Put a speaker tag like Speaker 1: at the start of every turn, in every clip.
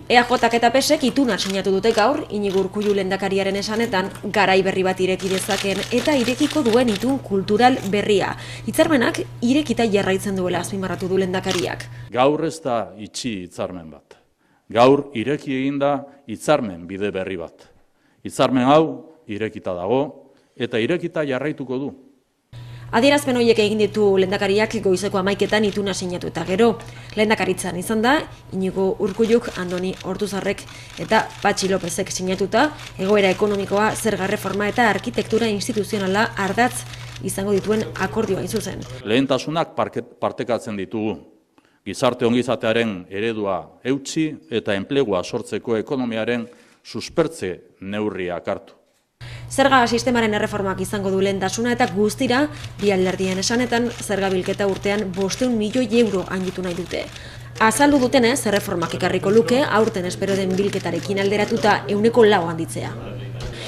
Speaker 1: EAJak eta PSek ituna sinatu dute gaur, Iñigo Urkullu lehendakariaren esanetan, garai berri bat ireki dezaken eta irekiko duen itun kultural berria. Hitzarmenak irekita jarraitzen duela azpimarratu du lehendakariak.
Speaker 2: Gaur ez da itxi hitzarmen bat. Gaur ireki egin da hitzarmen bide berri bat. Hitzarmen hau irekita dago eta irekita jarraituko du.
Speaker 1: Adierazpen horiek egin ditu lehendakariak goizeko 11etan ituna sinatu eta gero. Lehendakaritzan izan da, Iñigo Urkulluk, Andoni Ortuzarrek eta Patxi Lopezek sinatuta, egoera ekonomikoa, zerga reforma eta arkitektura instituzionala ardatz izango dituen akordioa zuzen.
Speaker 2: Lehentasunak partekatzen ditugu. Gizarte ongizatearen eredua eutsi eta enplegua sortzeko ekonomiaren suspertze neurriak hartu.
Speaker 1: Zerga sistemaren erreformak izango du lehentasuna eta guztira, bi alderdien esanetan, zerga bilketa urtean 500 milioi euro handitu nahi dute. Azaldu dutenez, erreformak ekarriko luke, aurten espero den bilketarekin alderatuta 4% handitzea.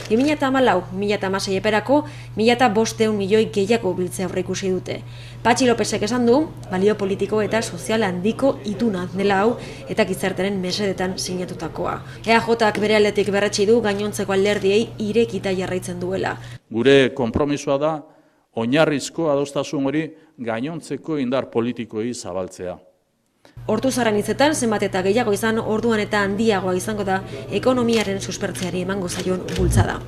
Speaker 1: 2014-2016 eperako 1.500 milioi gehiago biltzea aurreikusi dute. Patxi Lopezek esan du, balio politiko eta sozial handiko ituna dela hau eta gizartearen mesedetan sinatutakoa. EAJak bere aldetik berretsi du gainontzeko alderdiei irekita jarraitzen duela.
Speaker 2: Gure konpromisoa da oinarrizko adostasun hori gainontzeko indar politikoei zabaltzea.
Speaker 1: Ortuzarren hitzetan, zenbat eta gehiago izan, orduan eta handiagoa izango da ekonomiaren suspertzeari emango zaion bultzada.